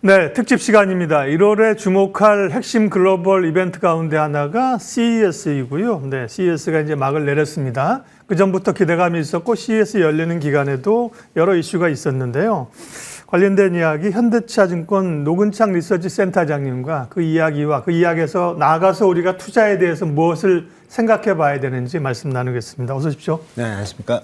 네, 특집 시간입니다. 1월에 주목할 핵심 글로벌 이벤트 가운데 하나가 CES이고요. 네, CES가 이제 막을 내렸습니다. 그 전부터 기대감이 있었고 CES 열리는 기간에도 여러 이슈가 있었는데요. 관련된 이야기 현대차증권 노근창 리서치 센터장님과 그 이야기와 그 이야기에서 나아가서 우리가 투자에 대해서 무엇을 생각해 봐야 되는지 말씀 나누겠습니다. 어서 오십시오. 네, 안녕하십니까.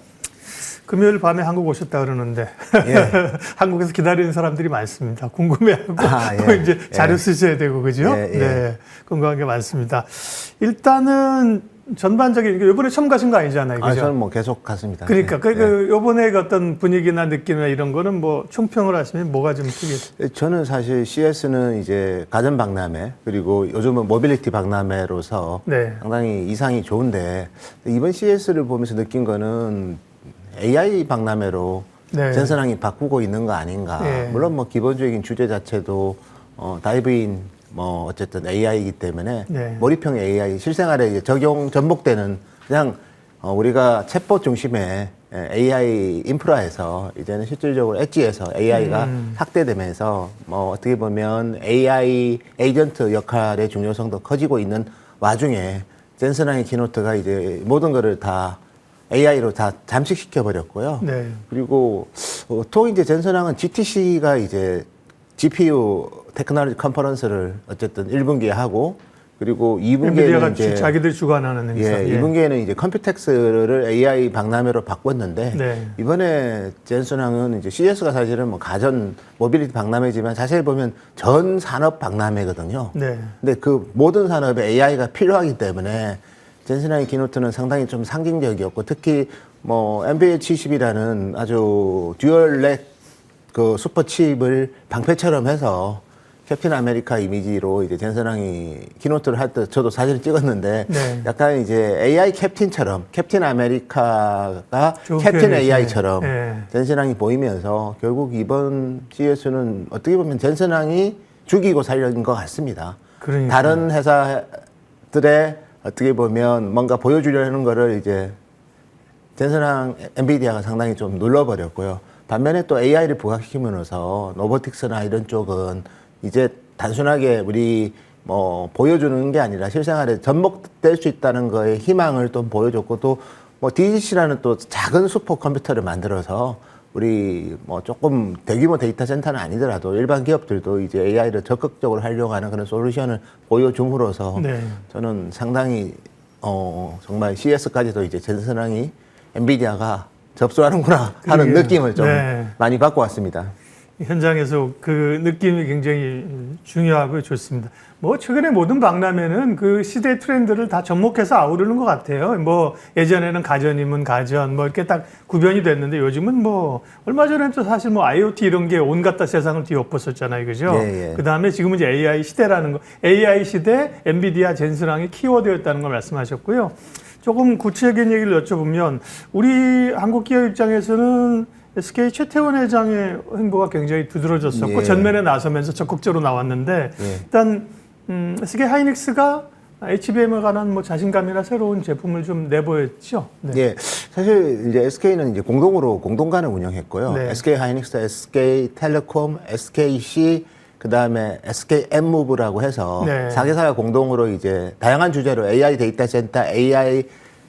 금요일 밤에 한국 오셨다 그러는데 예. 한국에서 기다리는 사람들이 많습니다. 궁금해하고 또 예. 이제 자료 쓰셔야 되고 그죠? 예. 네, 궁금한 게 많습니다. 일단은 전반적인 이번에 처음 가신 거 아니잖아요, 그죠? 저는 뭐 계속 갔습니다. 그러니까 네. 그 이번에 어떤 분위기나 느낌이나 이런 거는 뭐 총평을 하시면 뭐가 좀 크게? 저는 사실 CS는 이제 가전 박람회 그리고 요즘은 모빌리티 박람회로서 네. 상당히 이상이 좋은데 이번 CS를 보면서 느낀 거는 AI 박람회로 네. 전선항이 바꾸고 있는 거 아닌가. 네. 물론 뭐 기본적인 주제 자체도 다이브인 뭐 어쨌든 AI이기 때문에 네. 몰입형 AI 실생활에 이제 적용 전복되는 그냥 우리가 챗봇 중심의 AI 인프라에서 이제는 실질적으로 엣지에서 AI가 확대되면서 뭐 어떻게 보면 AI 에이전트 역할의 중요성도 커지고 있는 와중에 젠슨왕의 키노트가 이제 모든 거를 다 AI로 다 잠식시켜 버렸고요. 네. 그리고 또 이제 젠슨왕은 GTC가 이제 GPU 테크놀로지 컨퍼런스를 어쨌든 1분기에 하고 그리고 2분기에는 이제 자기들 주관하는 행사. 예, 2분기에는 이제 컴퓨텍스를 AI 박람회로 바꿨는데 네. 이번에 젠슨왕은 이제 CES가 사실은 뭐 가전 모빌리티 박람회지만 자세히 보면 전 산업 박람회거든요. 네. 근데 그 모든 산업에 AI가 필요하기 때문에 젠슨왕의 키노트는 상당히 좀 상징적이었고 특히 뭐 NVL70이라는 아주 듀얼렉 그 슈퍼칩을 방패처럼 해서 캡틴 아메리카 이미지로 이제 젠슨왕이 키노트를 할 때 저도 사진을 찍었는데 네. 약간 이제 AI 캡틴처럼 캡틴 아메리카가 캡틴 AI처럼 네. 젠슨왕이 보이면서 결국 이번 CES는 어떻게 보면 젠슨왕이 죽이고 살린 것 같습니다. 그러니까요. 다른 회사들의 어떻게 보면 뭔가 보여주려는 거를 이제 젠슨왕 엔비디아가 상당히 좀 눌러버렸고요. 반면에 또 AI를 부각시키면서 로보틱스나 이런 쪽은 이제 단순하게 우리 뭐 보여주는 게 아니라 실생활에 접목될 수 있다는 거에 희망을 또 보여줬고 또 뭐 DGC라는 또 작은 슈퍼 컴퓨터를 만들어서 우리 뭐 조금 대규모 데이터 센터는 아니더라도 일반 기업들도 이제 AI를 적극적으로 활용하는 그런 솔루션을 보여줌으로써 네. 저는 상당히 정말 CES까지도 이제 젠슨왕이 엔비디아가 접수하는구나 하는 그러게요. 느낌을 좀 네. 많이 받고 왔습니다. 현장에서 그 느낌이 굉장히 중요하고 좋습니다. 뭐 최근에 모든 박람회는 그 시대 트렌드를 다 접목해서 아우르는 것 같아요. 뭐 예전에는 가전이면 가전 뭐 이렇게 딱 구별이 됐는데 요즘은 뭐 얼마 전에도 사실 뭐 IoT 이런 게 온갖 다 세상을 뒤엎었었잖아요, 그죠? 예, 예. 그 다음에 지금은 이제 AI 시대라는 거, AI 시대 엔비디아 젠슨왕이 키워드였다는 걸 말씀하셨고요. 조금 구체적인 얘기를 여쭤보면 우리 한국 기업 입장에서는 SK 최태원 회장의 행보가 굉장히 두드러졌었고 예. 전면에 나서면서 적극적으로 나왔는데 예. 일단 SK 하이닉스가 HBM에 관한 뭐 자신감이나 새로운 제품을 좀 내보였죠. 네. 예, 사실 이제 SK는 이제 공동관을 운영했고요. 네. SK 하이닉스, SK 텔레콤, SKC 그다음에 SK M무브라고 해서 네. 4개사가 공동으로 이제 다양한 주제로 AI 데이터 센터, AI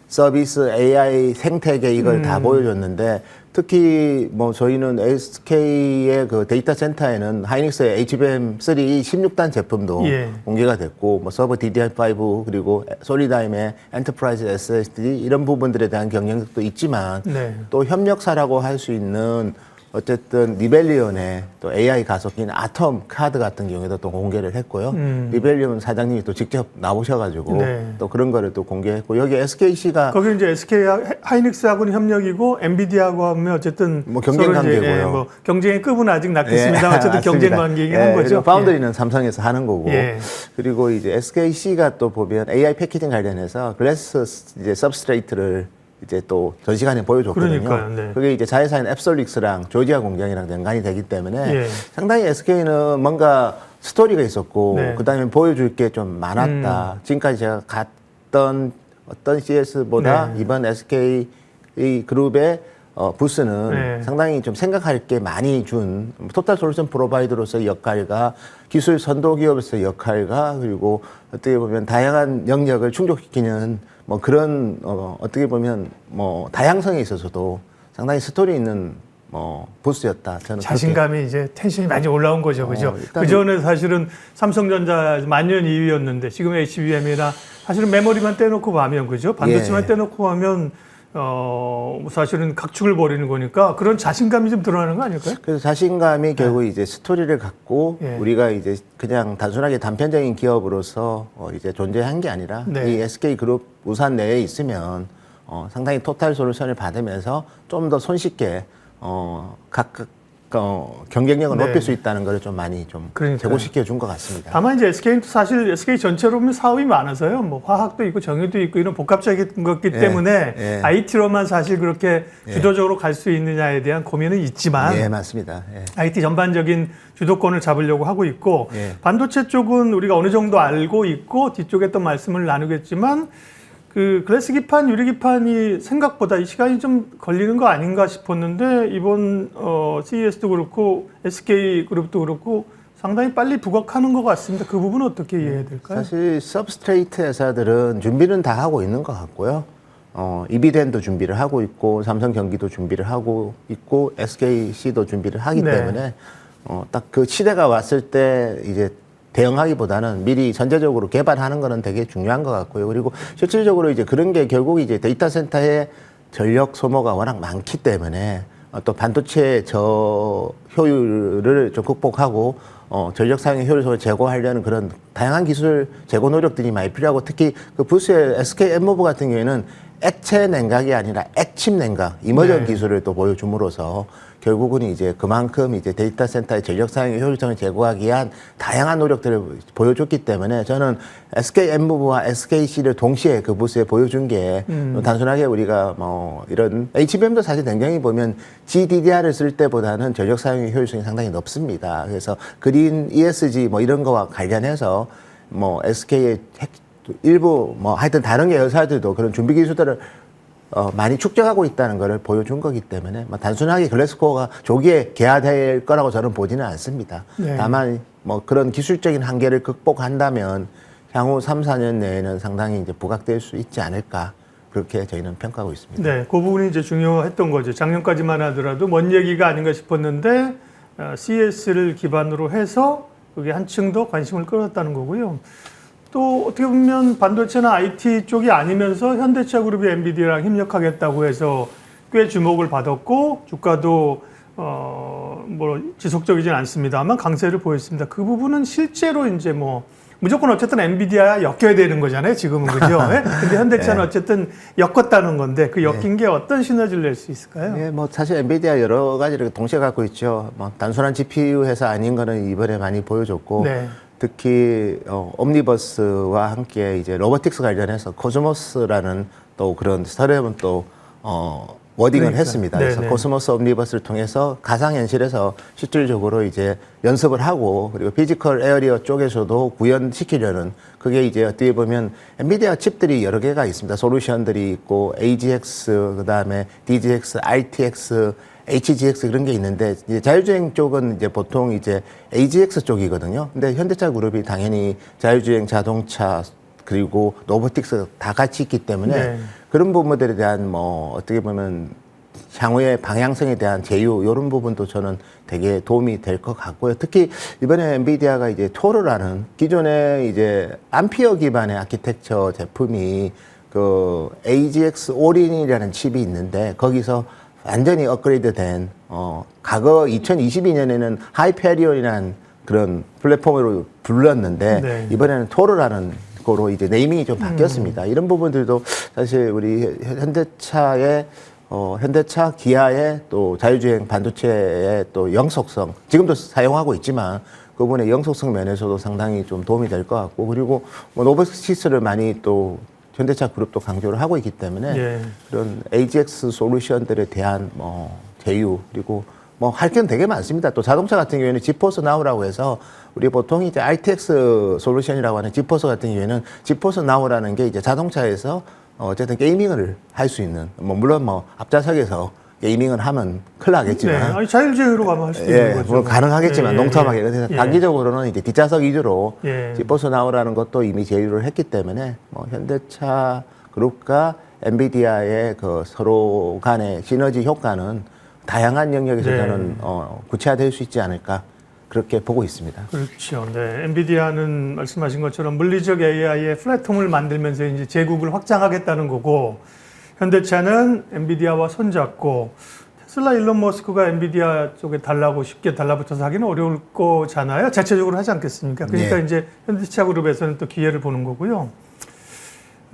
서비스, AI 생태계 이걸 다 보여줬는데 특히 뭐 저희는 SK의 그 데이터 센터에는 하이닉스의 HBM3 16단 제품도 예. 공개가 됐고 뭐 서버 DDR5 그리고 솔리다임의 엔터프라이즈 SSD 이런 부분들에 대한 경쟁력도 있지만 네. 또 협력사라고 할 수 있는 어쨌든 리벨리온의 또 AI 가속기인 아톰 카드 같은 경우에도 또 공개를 했고요. 리벨리온 사장님이 또 직접 나오셔가지고 네. 또 그런 거를 또 공개했고 여기 SKC가 거기 이제 SK 하이닉스하고는 협력이고 엔비디아하고 하면 어쨌든 뭐 경쟁 서로 이제, 관계고요. 뭐 경쟁의 급은 아직 낮겠습니다. 어쨌든 맞습니다. 경쟁 관계이긴 한 거죠. 그리고 파운드리는 삼성에서 하는 거고. 예. 그리고 이제 SKC가 또 보면 AI 패키징 관련해서 글래스 이제 सब스트레이트를 이제 또 전시관에 보여줬거든요. 그러니까요, 네. 그게 이제 자회사인 앱솔릭스랑 조지아 공장이랑 연관이 되기 때문에 예. 상당히 SK는 뭔가 스토리가 있었고 네. 그다음에 보여줄 게 좀 많았다. 지금까지 제가 갔던 어떤 CS보다 네. 이번 SK 그룹의 부스는 네. 상당히 좀 생각할 게 많이 준 토탈 솔루션 프로바이더로서의 역할과 기술 선도 기업에서의 역할과 그리고 어떻게 보면 다양한 영역을 충족시키는 뭐 그런 어떻게 보면 뭐 다양성에 있어서도 상당히 스토리 있는 부스였다. 저는 자신감이 이제 텐션이 많이 올라온 거죠, 그죠? 일단 그 전에 사실은 삼성전자 만년 2위였는데 지금 HBM이나 사실은 메모리만 떼놓고 보면 그죠? 반도체만 예. 떼놓고 보면 사실은 각축을 벌이는 거니까 그런 자신감이 좀 드러나는 거 아닐까요? 그래서 자신감이 결국 이제 스토리를 갖고 예. 우리가 이제 그냥 단순하게 단편적인 기업으로서 이제 존재한 게 아니라 네. 이 SK그룹 우산 내에 있으면 상당히 토탈 솔루션을 받으면서 좀 더 손쉽게 각각 경쟁력을 네. 높일 수 있다는 걸 좀 많이 좀 그러니까요. 제고시켜 준 것 같습니다. 다만 이제 SK는 사실 SK 전체로 보면 사업이 많아서요. 뭐 화학도 있고 정유도 있고 이런 복합적인 것기 예, 때문에 예. IT로만 사실 그렇게 예. 주도적으로 갈 수 있느냐에 대한 고민은 있지만 예, 맞습니다. 예. IT 전반적인 주도권을 잡으려고 하고 있고 예. 반도체 쪽은 우리가 어느 정도 알고 있고 뒤쪽에 또 말씀을 나누겠지만 그 글래스 기판, 유리 기판이 생각보다 이 시간이 좀 걸리는 거 아닌가 싶었는데 이번 CES도 그렇고 SK 그룹도 그렇고 상당히 빨리 부각하는 것 같습니다. 그 부분은 어떻게 이해해야 될까요? 사실 서브스트레이트 회사들은 준비는 다 하고 있는 것 같고요. 이비덴도 준비를 하고 있고 삼성전기도 준비를 하고 있고 SKC도 준비를 하기 네. 때문에 딱 그 시대가 왔을 때 이제 대응하기보다는 미리 전제적으로 개발하는 거는 되게 중요한 것 같고요. 그리고 실질적으로 이제 그런 게 결국 이제 데이터 센터의 전력 소모가 워낙 많기 때문에 또 반도체 저효율을 좀 극복하고 전력 사용의 효율성을 제고하려는 그런 다양한 기술 제고 노력들이 많이 필요하고 특히 그 부스의 SK 엠모브 같은 경우에는 액체 냉각이 아니라 액침 냉각 이머전 네. 기술을 또 보여줌으로써 결국은 이제 그만큼 이제 데이터 센터의 전력 사용의 효율성을 제고하기 위한 다양한 노력들을 보여줬기 때문에 저는 SK 엠무브와 SKC를 동시에 그 부스에 보여준 게 단순하게 우리가 뭐 이런 HBM도 사실 냉정히 보면 GDDR을 쓸 때보다는 전력 사용의 효율성이 상당히 높습니다. 그래서 그린 ESG 뭐 이런 거와 관련해서 뭐 SK의 일부 뭐 하여튼 다른 계열사들도 그런 준비 기술들을 많이 축적하고 있다는 것을 보여준 거기 때문에 뭐 단순하게 글래스코어가 조기에 개화될 거라고 저는 보지는 않습니다. 네. 다만 뭐 그런 기술적인 한계를 극복한다면 향후 3, 4년 내에는 상당히 이제 부각될 수 있지 않을까 그렇게 저희는 평가하고 있습니다. 네, 그 부분이 이제 중요했던 거죠. 작년까지만 하더라도 먼 얘기가 아닌가 싶었는데 CS를 기반으로 해서 그게 한층 더 관심을 끌었다는 거고요. 또 어떻게 보면 반도체나 IT 쪽이 아니면서 현대차 그룹이 엔비디아랑 협력하겠다고 해서 꽤 주목을 받았고 주가도 뭐 지속적이진 않습니다만 강세를 보였습니다. 그 부분은 실제로 이제 뭐 무조건 어쨌든 엔비디아야 엮여야 되는 거잖아요. 지금은 그죠? 예? 근데 현대차는 어쨌든 엮었다는 건데 그 엮인 게 어떤 시너지를 낼 수 있을까요? 예, 뭐 사실 엔비디아 여러 가지를 동시에 갖고 있죠. 뭐 단순한 GPU 회사 아닌 거는 이번에 많이 보여줬고 네. 특히 옴니버스와 함께 이제 로보틱스 관련해서 코스모스라는 또 그런 스타트업은 또 워딩을 그러니까. 했습니다. 그래서 네네. 코스모스 옴니버스를 통해서 가상현실에서 실질적으로 이제 연습을 하고 그리고 피지컬 에어리어 쪽에서도 구현시키려는 그게 이제 어떻게 보면 엔비디아 칩들이 여러 개가 있습니다. 솔루션들이 있고 AGX 그다음에 DGX, RTX HGX 그런 게 있는데 이제 자율주행 쪽은 이제 보통 이제 AGX 쪽이거든요. 근데 현대차 그룹이 당연히 자율주행 자동차 그리고 로보틱스 다 같이 있기 때문에 네. 그런 부분들에 대한 뭐 어떻게 보면 향후의 방향성에 대한 제휴 이런 부분도 저는 되게 도움이 될 것 같고요. 특히 이번에 엔비디아가 이제 토르라는 기존에 이제 암피어 기반의 아키텍처 제품이 그 AGX 올인이라는 칩이 있는데 거기서 완전히 업그레이드된 과거 2022년에는 하이페리온이라는 그런 플랫폼으로 불렀는데 네. 이번에는 토르라는 거로 이제 네이밍이 좀 바뀌었습니다. 이런 부분들도 사실 우리 현대차의 현대차 기아의 또 자율주행 반도체의 또 영속성 지금도 사용하고 있지만 그분의 영속성 면에서도 상당히 좀 도움이 될 것 같고 그리고 뭐 로보틱스를 많이 또 현대차 그룹도 강조를 하고 있기 때문에 예. 그런 AGX 솔루션들에 대한 뭐 제휴 그리고 뭐 할 게 되게 많습니다. 또 자동차 같은 경우에는 지포스 나우라고 해서 우리 보통 이제 RTX 솔루션이라고 하는 지포스 같은 경우에는 지포스 나우라는 게 이제 자동차에서 어쨌든 게이밍을 할 수 있는 뭐 물론 뭐 앞좌석에서 게이밍을 하면 큰일 네. 나겠지만 아니, 자율주행으로 가면 할 수도 예, 있는 거죠. 뭐 가능하겠지만 예, 농담하게 예, 그래서 예. 단기적으로는 이제 뒷좌석 위주로 예. 짚어서 나오라는 것도 이미 제휴를 했기 때문에 뭐 현대차 그룹과 엔비디아의 그 서로 간의 시너지 효과는 다양한 영역에서 네. 저는 구체화될 수 있지 않을까 그렇게 보고 있습니다. 그렇죠. 네. 엔비디아는 말씀하신 것처럼 물리적 AI의 플랫폼을 만들면서 이제 제국을 확장하겠다는 거고, 현대차는 엔비디아와 손잡고, 테슬라 일론 머스크가 엔비디아 쪽에 쉽게 달라붙어서 하기는 어려울 거잖아요. 자체적으로 하지 않겠습니까? 그러니까 네. 이제 현대차 그룹에서는 또 기회를 보는 거고요.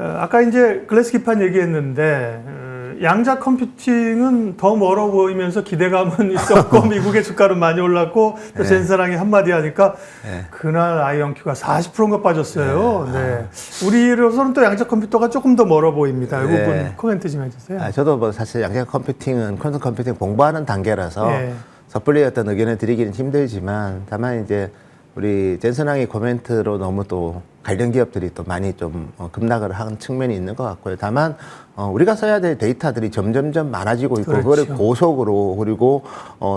아까 이제 글래스 기판 얘기했는데 양자 컴퓨팅은 더 멀어 보이면서 기대감은 있었고 미국의 주가는 많이 올랐고 또 네. 젠사랑이 한마디 하니까 네. 그날 아이언큐가 40%인가 빠졌어요. 네. 우리로서는 또 양자 컴퓨터가 조금 더 멀어 보입니다. 이 네. 부분 코멘트 좀 해주세요. 저도 뭐 사실 양자 컴퓨팅은 퀀텀 컴퓨팅 공부하는 단계라서 예. 섣불리 어떤 의견을 드리기는 힘들지만 다만 이제 우리 젠슨왕의 코멘트로 너무 또 관련 기업들이 또 많이 좀 급락을 한 측면이 있는 것 같고요. 다만 우리가 써야 될 데이터들이 점점점 많아지고 있고 그렇죠. 그거를 고속으로 그리고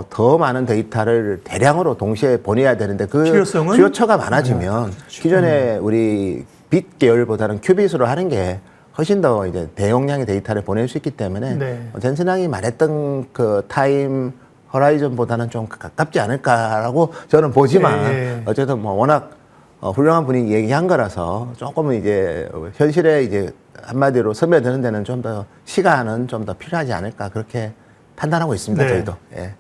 더 많은 데이터를 대량으로 동시에 보내야 되는데 그 필요성은? 수요처가 많아지면 그렇죠. 기존에 우리 빗 계열보다는 큐빗으로 하는 게 훨씬 더 이제 대용량의 데이터를 보낼 수 있기 때문에 네. 젠슨왕이 말했던 그 타임 호라이즌보다는 좀 가깝지 않을까라고 저는 보지만 예. 어쨌든 뭐 워낙 훌륭한 분이 얘기한 거라서 조금은 이제 현실에 이제 한마디로 스며드는 데는 좀 더 시간은 좀 더 필요하지 않을까 그렇게 판단하고 있습니다. 네. 저희도. 예.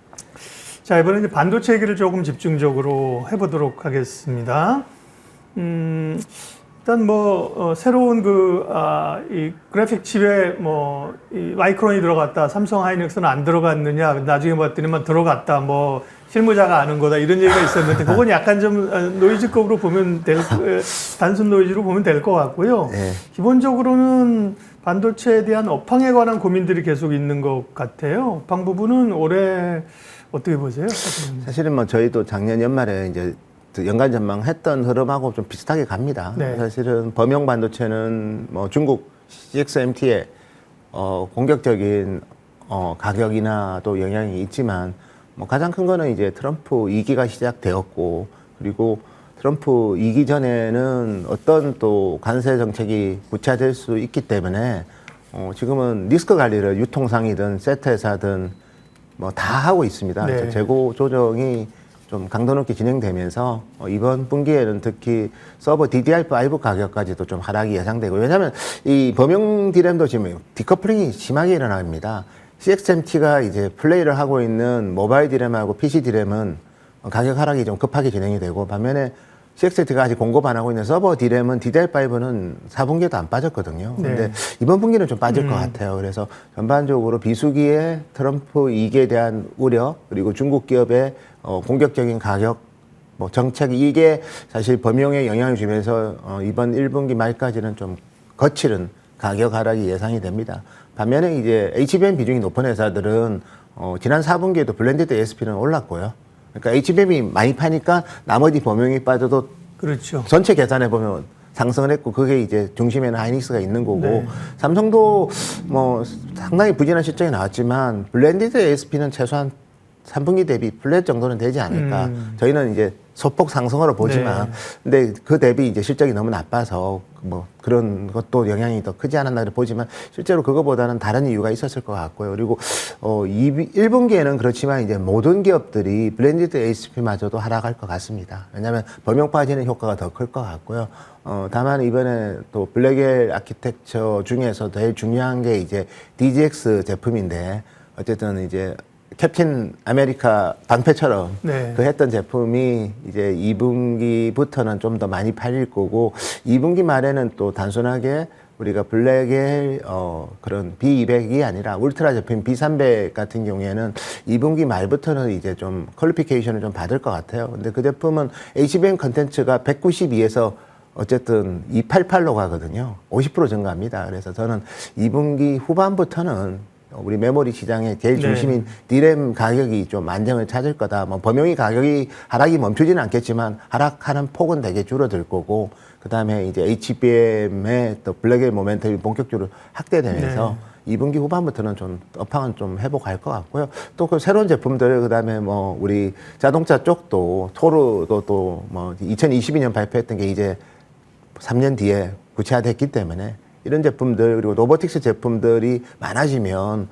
자, 이번에 이제 반도체 얘기를 조금 집중적으로 해보도록 하겠습니다. 일단 새로운 이 그래픽 칩에 이 마이크론이 들어갔다, 삼성 하이닉스는 안 들어갔느냐, 나중에 봤더니만 들어갔다, 실무자가 아는 거다, 이런 얘기가 있었는데, 그건 약간 좀 노이즈급으로 보면 단순 노이즈로 보면 될 것 같고요. 네. 기본적으로는 반도체에 대한 업황에 관한 고민들이 계속 있는 것 같아요. 업황 부분은 올해 어떻게 보세요? 사실은 뭐 저희도 작년 연말에 이제 연간 전망했던 흐름하고 좀 비슷하게 갑니다. 네. 사실은 범용 반도체는 뭐 중국 CXMT의 공격적인 가격이나 또 영향이 있지만 뭐 가장 큰 거는 이제 트럼프 2기가 시작되었고 그리고 트럼프 2기 전에는 어떤 또 관세 정책이 구체화될 수 있기 때문에 지금은 리스크 관리를 유통상이든 세트회사든 뭐 다 하고 있습니다. 네. 그래서 재고 조정이 좀 강도 높게 진행되면서 이번 분기에는 특히 서버 DDR5 가격까지도 좀 하락이 예상되고 왜냐하면 이 범용 디램도 지금 디커플링이 심하게 일어납니다. CXMT가 이제 플레이를 하고 있는 모바일 디램하고 PC 디램은 가격 하락이 좀 급하게 진행이 되고 반면에 CXMT가 아직 공급 안 하고 있는 서버 디램은 DDR5는 4분기에도 안 빠졌거든요. 네. 근데 이번 분기는 좀 빠질 것 같아요. 그래서 전반적으로 비수기에 트럼프 2기에 대한 우려 그리고 중국 기업의 공격적인 가격 정책 이게 사실 범용에 영향을 주면서 이번 1분기 말까지는 좀 거칠은 가격 하락이 예상이 됩니다. 반면에 이제 HBM 비중이 높은 회사들은 지난 4분기에도 블렌디드 ASP는 올랐고요. 그러니까 HBM이 많이 파니까 나머지 범용이 빠져도 그렇죠. 전체 계산해 보면 상승을 했고 그게 이제 중심에는 하이닉스가 있는 거고 네. 삼성도 뭐 상당히 부진한 실적이 나왔지만 블렌디드 ASP는 최소한 3분기 대비 플랫 정도는 되지 않을까. 저희는 이제 소폭 상승으로 보지만, 네. 근데 그 대비 이제 실적이 너무 나빠서 뭐 그런 것도 영향이 더 크지 않았나 보지만 실제로 그거보다는 다른 이유가 있었을 것 같고요. 그리고 1분기에는 그렇지만 이제 모든 기업들이 블렌디드 ASP마저도 하락할 것 같습니다. 왜냐하면 범용 빠지는 효과가 더 클 것 같고요. 다만 이번에 또 블랙엘 아키텍처 중에서 제일 중요한 게 이제 DGX 제품인데 어쨌든 이제 캡틴 아메리카 방패처럼 네. 그 했던 제품이 이제 2분기부터는 좀 더 많이 팔릴 거고 2분기 말에는 또 단순하게 우리가 블랙의 그런 B200이 아니라 울트라 제품 B300 같은 경우에는 2분기 말부터는 이제 좀 퀄리피케이션을 좀 받을 것 같아요. 근데 그 제품은 HBM 컨텐츠가 192에서 어쨌든 288로 가거든요. 50% 증가합니다. 그래서 저는 2분기 후반부터는 우리 메모리 시장의 제일 중심인 디램 가격이 좀 안정을 찾을 거다. 뭐 범용이 가격이 하락이 멈추지는 않겠지만 하락하는 폭은 되게 줄어들 거고 그다음에 이제 HBM의 또 블랙의 모멘텀이 본격적으로 확대되면서 2분기 후반부터는 좀 업황은 좀 회복할 것 같고요. 또 그 새로운 제품들 그다음에 뭐 우리 자동차 쪽도 토르도 또 뭐 2022년 발표했던 게 이제 3년 뒤에 구체화됐기 때문에 이런 제품들 그리고 로보틱스 제품들이 많아지면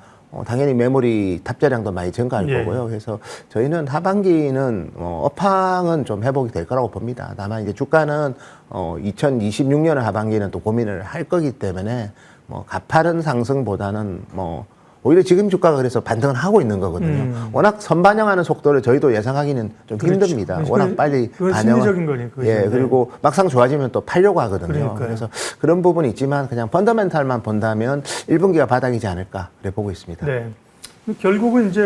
당연히 메모리 탑재량도 많이 증가할 예. 거고요. 그래서 저희는 하반기는 업황은 좀 회복이 될 거라고 봅니다. 다만 이제 주가는 2026년 하반기는 또 고민을 할 거기 때문에 뭐 가파른 상승보다는 뭐 오히려 지금 주가가 그래서 반등을 하고 있는 거거든요. 워낙 선반영하는 속도를 저희도 예상하기는 좀 그렇죠. 힘듭니다. 워낙 빨리 그건 반영을. 심리적인 거니까. 예, 그리고 막상 좋아지면 또 팔려고 하거든요. 그러니까요. 그래서 그런 부분이 있지만 그냥 펀더멘탈만 본다면 1분기가 바닥이지 않을까 그래 보고 있습니다. 네. 결국은 이제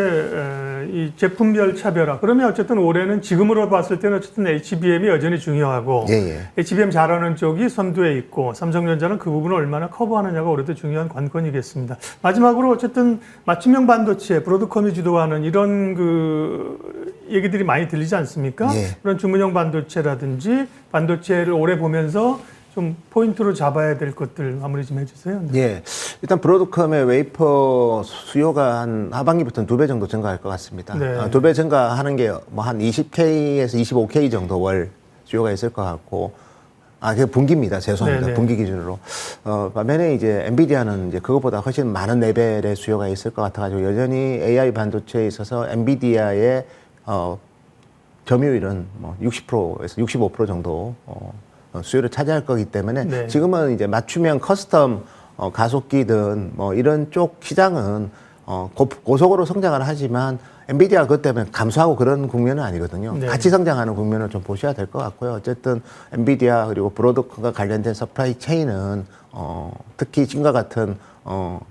이 제품별 차별화. 그러면 어쨌든 올해는 지금으로 봤을 때는 어쨌든 HBM이 여전히 중요하고 예. HBM 잘하는 쪽이 선두에 있고 삼성전자는 그 부분을 얼마나 커버하느냐가 올해도 중요한 관건이겠습니다. 마지막으로 어쨌든 맞춤형 반도체, 브로드컴이 주도하는 이런 그 얘기들이 많이 들리지 않습니까? 예. 그런 주문형 반도체라든지 반도체를 오래 보면서 좀 포인트로 잡아야 될 것들 마무리 좀 해주세요. 네. 예. 일단 브로드컴의 웨이퍼 수요가 한 하반기부터는 2배 정도 증가할 것 같습니다. 네. 2배 증가하는 게 뭐 한 20K에서 25K 정도 월 수요가 있을 것 같고, 그게 분기입니다. 죄송합니다. 네네. 분기 기준으로. 반면에 이제 엔비디아는 이제 그것보다 훨씬 많은 레벨의 수요가 있을 것 같아가지고 여전히 AI 반도체에 있어서 엔비디아의 점유율은 뭐 60%에서 65% 정도 수요를 차지할 거기 때문에 네. 지금은 이제 맞춤형 커스텀 가속기든 뭐 이런 쪽 시장은 고속으로 성장을 하지만 엔비디아가 그것 때문에 감소하고 그런 국면은 아니거든요. 네. 같이 성장하는 국면을 좀 보셔야 될 것 같고요. 어쨌든 엔비디아 그리고 브로드컴과 관련된 서프라이 체인은 특히 지금과 같은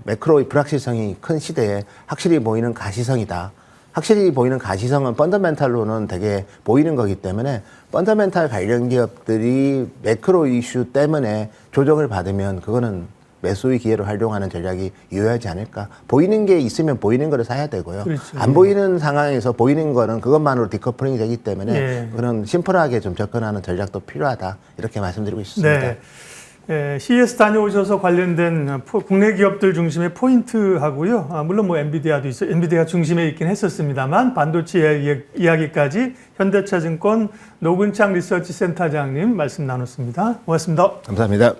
매크로의 불확실성이 큰 시대에 확실히 보이는 가시성이다. 확실히 보이는 가시성은 펀더멘탈로는 되게 보이는 거기 때문에 펀더멘탈 관련 기업들이 매크로 이슈 때문에 조정을 받으면 그거는 매수의 기회로 활용하는 전략이 유효하지 않을까. 보이는 게 있으면 보이는 거를 사야 되고요. 그렇죠. 안 예. 보이는 상황에서 보이는 거는 그것만으로 디커플링이 되기 때문에 예. 그런 심플하게 좀 접근하는 전략도 필요하다. 이렇게 말씀드리고 있습니다. 네. CES 다녀오셔서 관련된 국내 기업들 중심의 포인트하고요. 물론 뭐 엔비디아도 엔비디아 중심에 있긴 했었습니다만 반도체 이야기까지 현대차증권 노근창 리서치 센터장님 말씀 나눴습니다. 고맙습니다. 감사합니다.